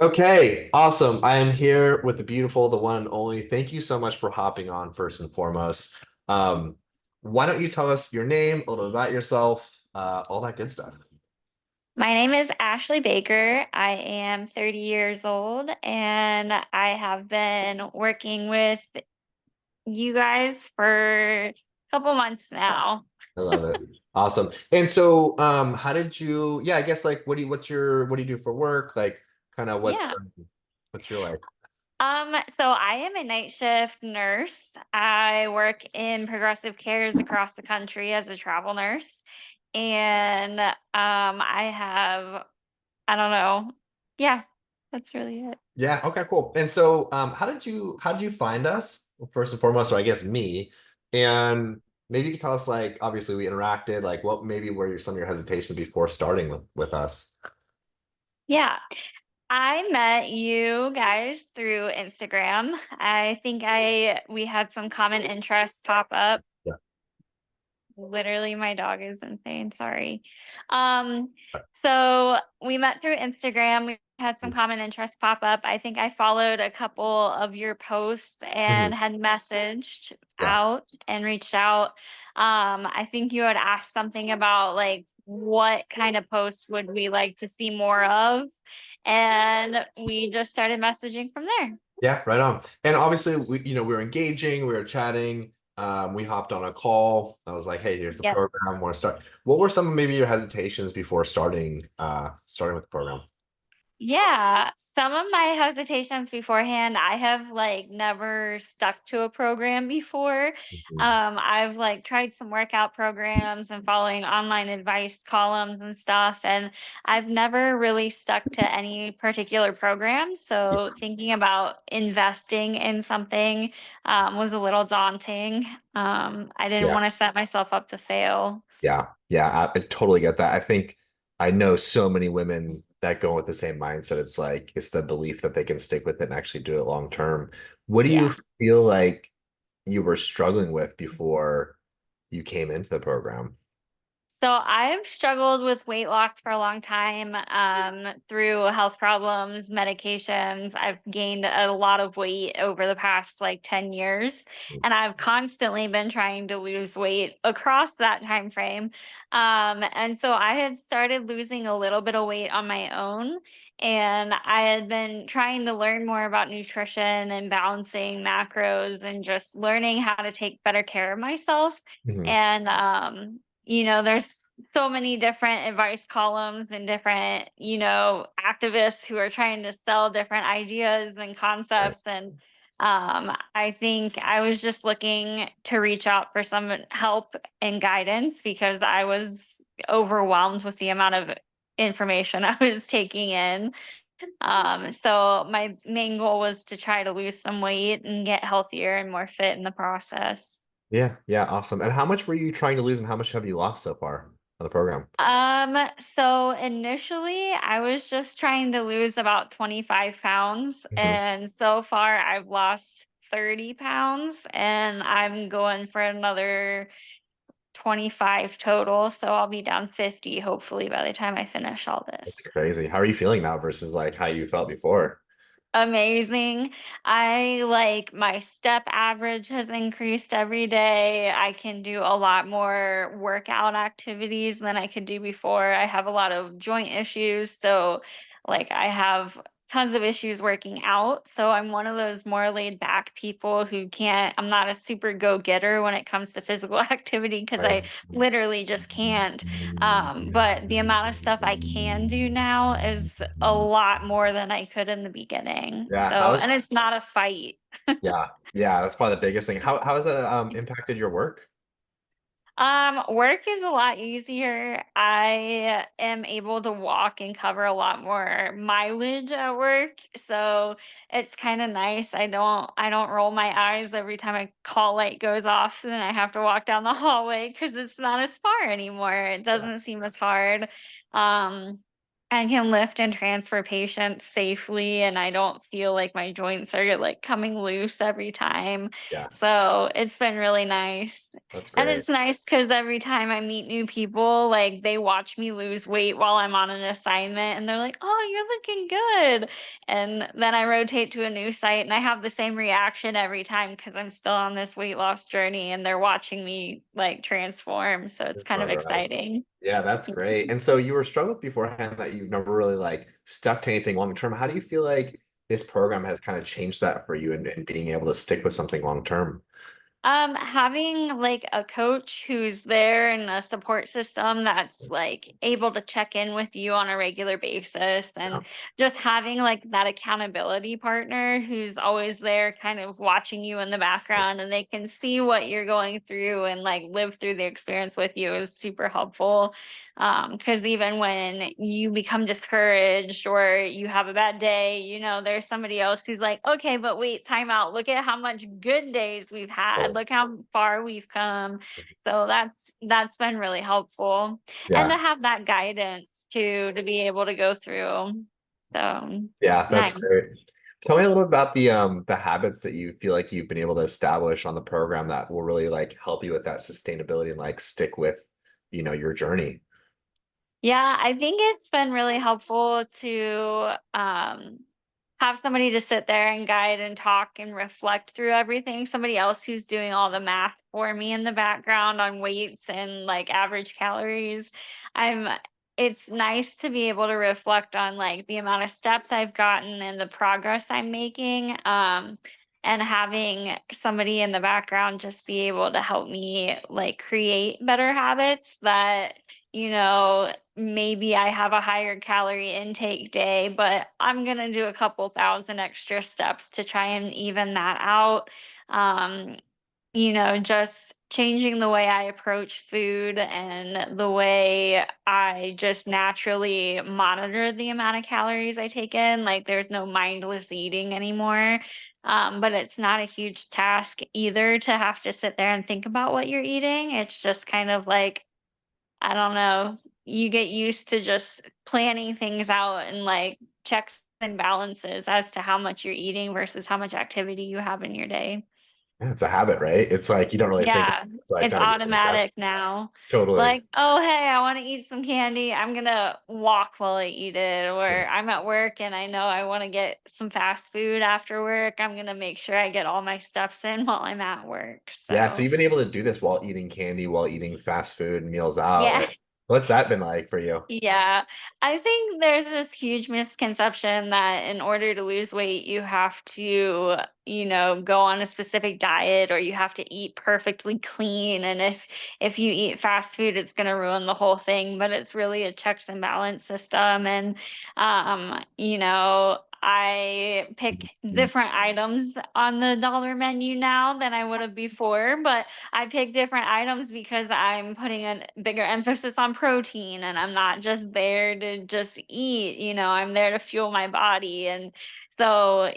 Okay, awesome. I am here with the beautiful, the one and only. Thank you so much for hopping on first and foremost. Um, why don't you tell us your name, a little bit about yourself, all that good stuff. My name is Ashley Baker. I am 30 years old and I have been working with you guys for a couple months now. I love it. Awesome. And so, how did you, yeah, I guess like what do you do for work? Like kind of Yeah. what's your life? So I am a night shift nurse. I work in progressive cares across the country as a travel nurse. And I have, I don't know. Yeah, that's really it. Yeah, okay, cool. And so, how did you find us? Well, first and foremost, or I guess me. And maybe you could tell us, like, obviously we interacted, like what maybe were some of your hesitations before starting with us? Yeah. I met you guys through Instagram. I think I we had some common interests pop up. Yeah. Literally, my dog is insane. Sorry. Um, so we met through Instagram. We had some common interests pop up. I think I followed a couple of your posts Mhm. and had messaged Yeah. out and reached out. I think you had asked something about like what kind of posts would we like to see more of, and we just started messaging from there. Yeah, right on. And obviously we were engaging, we were chatting, we hopped on a call. I was like, hey, here's the Yep. program, I want to start. What were some of maybe your hesitations before starting with the program? Yeah, some of my hesitations beforehand, I have like never stuck to a program before. Mhm. I've like tried some workout programs and following online advice columns and stuff, and I've never really stuck to any particular program. So thinking about investing in something was a little daunting. I didn't Yeah. want to set myself up to fail. Yeah, I totally get that. I think I know so many women that go with the same mindset. It's like it's the belief that they can stick with it and actually do it long term. What do you Yeah. feel like you were struggling with before you came into the program? So I've struggled with weight loss for a long time, through health problems, medications. I've gained a lot of weight over the past like 10 years, and I've constantly been trying to lose weight across that time frame. And so I had started losing a little bit of weight on my own, and I had been trying to learn more about nutrition and balancing macros and just learning how to take better care of myself. Mhm. And there's so many different advice columns and different, activists who are trying to sell different ideas and Right. concepts. And I think I was just looking to reach out for some help and guidance because I was overwhelmed with the amount of information I was taking in. So my main goal was to try to lose some weight and get healthier and more fit in the process. Yeah, yeah, awesome. And how much were you trying to lose and how much have you lost so far on the program? So initially I was just trying to lose about 25 pounds, Mhm. and so far I've lost 30 pounds, and I'm going for another 25 total, so I'll be down 50 hopefully by the time I finish all That's this. crazy. How are you feeling now versus like how you felt before? Amazing. I like my step average has increased every day. I can do a lot more workout activities than I could do before. I have a lot of joint issues, so like I have tons of issues working out. So I'm one of those more laid back people who can't, I'm not a super go-getter when it comes to physical activity because Right. I literally just can't. But the amount of stuff I can do now is a lot more than I could in the beginning. Yeah, So, and it's not a fight. yeah, that's probably the biggest thing. How has that impacted your work? Work is a lot easier. I am able to walk and cover a lot more mileage at work. So it's kind of nice. I don't roll my eyes every time a call light goes off and then I have to walk down the hallway because it's not as far anymore. It Yeah. doesn't seem as hard. Um, I can lift and transfer patients safely, and I don't feel like my joints are like coming loose every time. Yeah, So it's been really nice. that's And great. it's nice because every time I meet new people, like they watch me lose weight while I'm on an assignment and they're like, oh, you're looking good. And then I rotate to a new site and I have the same reaction every time because I'm still on this weight loss journey and they're watching me like transform. So it's kind of Progress. exciting. Yeah, that's great. And so you were struggling with beforehand that you've never really like stuck to anything long term. How do you feel like this program has kind of changed that for you and being able to stick with something long term? Having like a coach who's there and a support system that's like able to check in with you on a regular basis Yeah, and just having like that accountability partner who's always there kind of watching you in the background and they can see what you're going through and like live through the experience with you is super helpful. Because even when you become discouraged or you have a bad day, there's somebody else who's like, okay, but wait, time out. Look at how much good days we've had. cool. Look how far we've come. So that's been really helpful. And to Yeah. have that guidance to be able to go through. So Yeah, that's nice. great. Tell me a little bit about the habits that you feel like you've been able to establish on the program that will really like help you with that sustainability and like stick with, your journey. Yeah, I think it's been really helpful to have somebody to sit there and guide and talk and reflect through everything. Somebody else who's doing all the math for me in the background on weights and like average calories. I'm it's nice to be able to reflect on like the amount of steps I've gotten and the progress I'm making. And having somebody in the background just be able to help me like create better habits that maybe I have a higher calorie intake day, but I'm gonna do a couple thousand extra steps to try and even that out. Um, just changing the way I approach food and the way I just naturally monitor the amount of calories I take in. Like there's no mindless eating anymore. But it's not a huge task either to have to sit there and think about what you're eating. It's just kind of like I don't know, you get used to just planning things out and like checks and balances as to how much you're eating versus how much activity you have in your day. Yeah, it's a habit, right? It's like you don't really think Yeah, it's like it's not getting like that. automatic now. Totally. Like, oh, hey, I want to eat some candy. I'm gonna walk while I eat it. Or I'm at work and I know I want to get some fast food after work. I'm gonna make sure I get all my steps in while I'm at work. Yeah, so So, you've been able to do this while eating candy, while eating fast food, meals out. yeah. Like, what's that been like for you? Yeah, I think there's this huge misconception that in order to lose weight, you have to, go on a specific diet or you have to eat perfectly clean. And if you eat fast food, it's going to ruin the whole thing. But it's really a checks and balance system. And I pick Mhm. different items on the dollar menu now than I would have before, but I pick different items because I'm putting a bigger emphasis on protein and I'm not just there to just eat, I'm there to fuel my body. And so,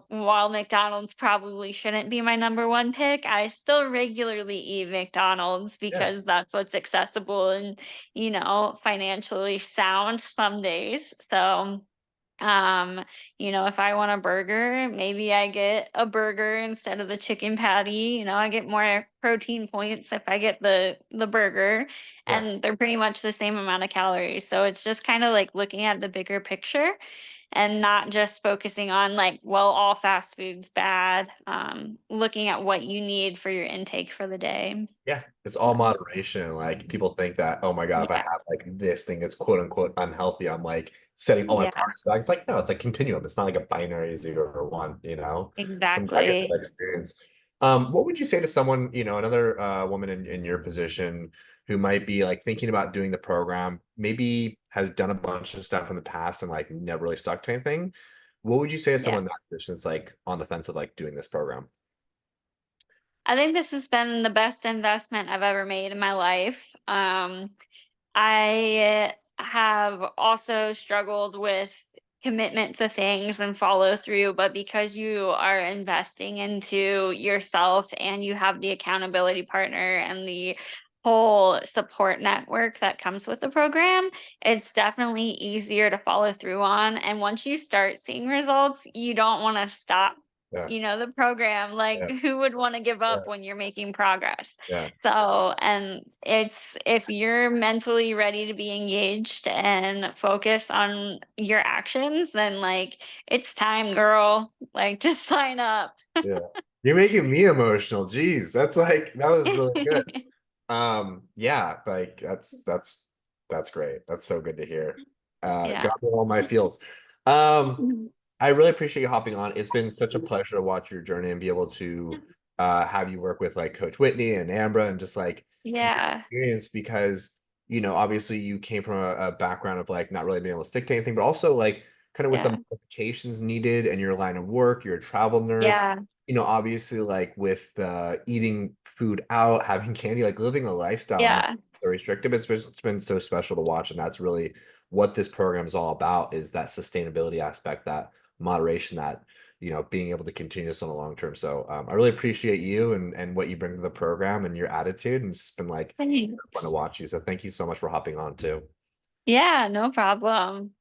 while McDonald's probably shouldn't be my number one pick, I still regularly eat McDonald's Yeah. because that's what's accessible and, financially sound some days. So, um, if I want a burger, maybe I get a burger instead of the chicken patty. I get more protein points if I get the burger, Yeah. and they're pretty much the same amount of calories. So it's just kind of like looking at the bigger picture and not just focusing on like, well, all fast food's bad. Looking at what you need for your intake for the day. Yeah. It's all So, moderation. Like people think that, oh my God, if I yeah, have like this thing that's quote unquote unhealthy, I'm like setting all my yeah, progress back. It's like, no, it's a continuum. It's not like a binary 0 or 1. I'm glad you had that exactly. experience. What would you say to someone, another woman in your position who might be like thinking about doing the program, maybe has done a bunch of stuff in the past and like never really stuck to anything? What would you say to Yeah. someone in that position that's like on the fence of like doing this program? I think this has been the best investment I've ever made in my life. I have also struggled with commitment to things and follow through, but because you are investing into yourself and you have the accountability partner and the whole support network that comes with the program, it's definitely easier to follow through on. And once you start seeing results, you don't want to stop, Yeah, the program. Like, yeah, who would want to give yeah, up when you're making progress? yeah, So, and it's if you're mentally ready to be engaged and focus on your actions, then like it's time, girl. Like, just sign up. yeah. You're making me emotional. Jeez, that's like that was really good. Yeah, like that's great. That's so good to hear. Yeah. Got me all my feels. Um, I really appreciate you hopping on. It's been such a pleasure to watch your journey and be able to have you work with like Coach Whitney and Ambra and just like your Yeah. experience because obviously you came from a background of like not really being able to stick to anything, but also like kind of with the Yeah. modifications needed and your line of work, you're a travel nurse. Yeah. Obviously like with eating food out, having candy, like living a lifestyle not Yeah. so restrictive. It's been so special to watch, and that's really what this program is all about is that sustainability aspect, that moderation, that being able to continue this on the long term. So I really appreciate you and what you bring to the program and your attitude, and it's just been like fun to Thanks. watch you. So thank you so much for hopping on too. Yeah, no problem.